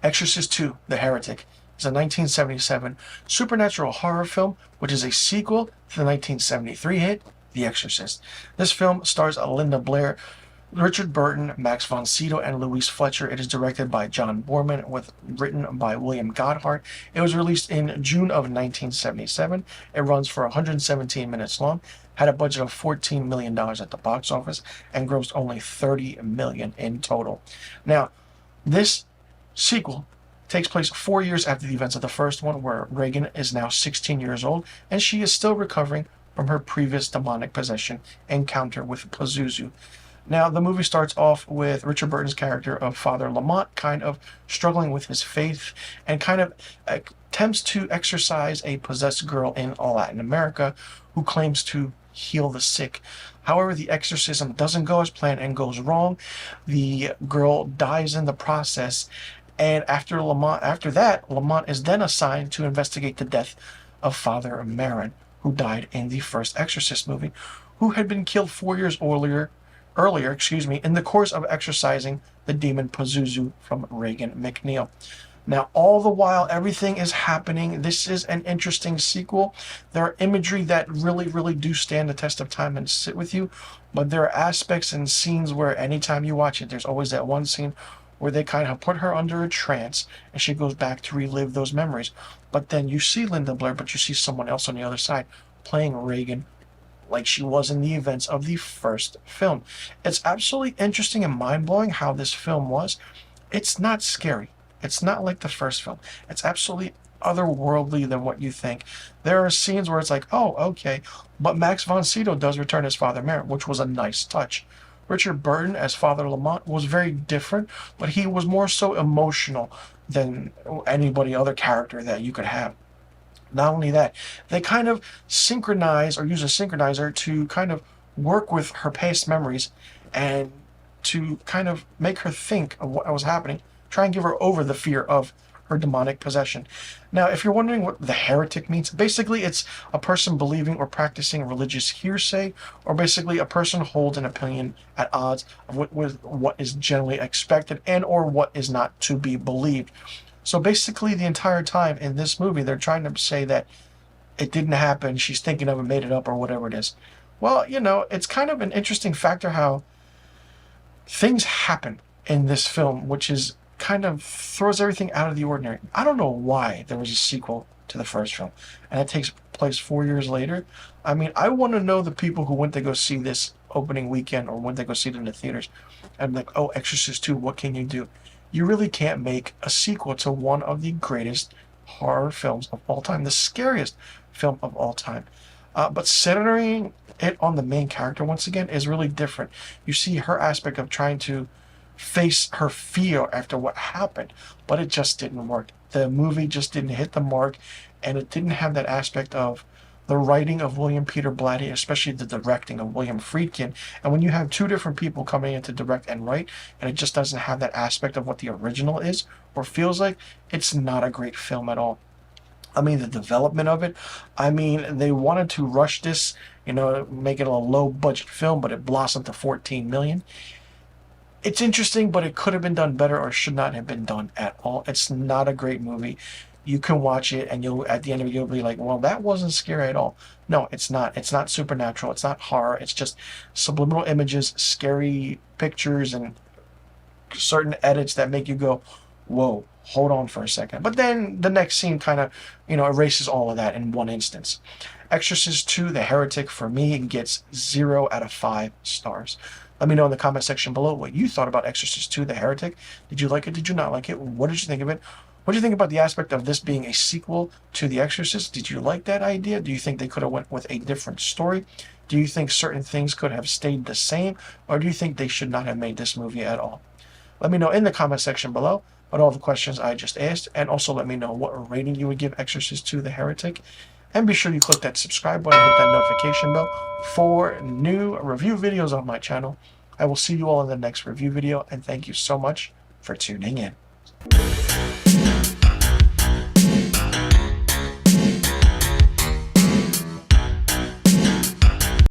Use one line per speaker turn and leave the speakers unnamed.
Exorcist 2, The Heretic is a 1977 supernatural horror film, which is a sequel to the 1973 hit, The Exorcist. This film stars Linda Blair, Richard Burton, Max von Sydow, and Louise Fletcher. It is directed by John Boorman, with written by William Goddard. It was released in June of 1977. It runs for 117 minutes long, had a budget of $14 million at the box office, and grossed only $30 million in total. Now, this sequel takes place 4 years after the events of the first one, where Regan is now 16 years old, and she is still recovering from her previous demonic possession encounter with Pazuzu. Now, the movie starts off with Richard Burton's character of Father Lamont kind of struggling with his faith and kind of attempts to exorcise a possessed girl in Latin America who claims to heal the sick. However, the exorcism doesn't go as planned and goes wrong. The girl dies in the process, and after that, Lamont is then assigned to investigate the death of Father Marin, who died in the first Exorcist movie, who had been killed 4 years earlier, in the course of exorcising the demon Pazuzu from Regan McNeil. Now, all the while everything is happening, this is an interesting sequel. There are imagery that really do stand the test of time and sit with you, but there are aspects and scenes where anytime you watch it, there's always that one scene where they kind of put her under a trance and she goes back to relive those memories. But then you see Linda Blair, but you see someone else on the other side playing Regan like she was in the events of the first film. It's absolutely interesting and mind-blowing how this film was. It's not scary. It's not like the first film. It's absolutely otherworldly than what you think. There are scenes where it's like, oh, okay. But Max von Sydow does return as Father Merritt, which was a nice touch. Richard Burton as Father Lamont was very different, but he was more so emotional than anybody other character that you could have. Not only that, they kind of synchronize or use a synchronizer to kind of work with her past memories and to kind of make her think of what was happening, try and give her over the fear of her demonic possession. Now, if you're wondering what the heretic means, basically it's a person believing or practicing religious hearsay, or basically a person holds an opinion at odds with what is generally expected and or what is not to be believed. So basically the entire time in this movie, they're trying to say that it didn't happen, she's thinking of it, made it up, or whatever it is. Well, you know, it's kind of an interesting factor how things happen in this film, which is kind of throws everything out of the ordinary. I don't know why there was a sequel to the first film, and it takes place 4 years later. I mean, I want to know the people who went to go see this opening weekend or went to go see it in the theaters, and like, oh, Exorcist 2, what can you do? You really can't make a sequel to one of the greatest horror films of all time, the scariest film of all time. But centering it on the main character once again is really different. You see her aspect of trying to face her fear after what happened, but it just didn't work. The movie just didn't hit the mark, and it didn't have that aspect of the writing of William Peter Blatty, especially the directing of William Friedkin. And when you have two different people coming in to direct and write, and it just doesn't have that aspect of what the original is or feels like, it's not a great film at all. I mean, the development of it, I mean, they wanted to rush this, you know, make it a low-budget film, but it blossomed to $14 million. It's interesting, but it could have been done better or should not have been done at all. It's not a great movie. You can watch it and you'll, at the end of it, you'll be like, well, that wasn't scary at all. No, it's not. It's not supernatural. It's not horror. It's just subliminal images, scary pictures, and certain edits that make you go, whoa, hold on for a second. But then the next scene kind of, you know, erases all of that in one instance. Exorcist 2, The Heretic, for me, gets 0 out of 5 stars. Let me know in the comment section below what you thought about Exorcist 2, The Heretic. Did you like it? Did you not like it? What did you think of it? What do you think about the aspect of this being a sequel to The Exorcist? Did you like that idea? Do you think they could have went with a different story? Do you think certain things could have stayed the same? Or do you think they should not have made this movie at all? Let me know in the comment section below about all the questions I just asked. And also let me know what rating you would give Exorcist 2, The Heretic. And be sure you click that subscribe button and hit that notification bell for new review videos on my channel. I will see you all in the next review video. And thank you so much for tuning in.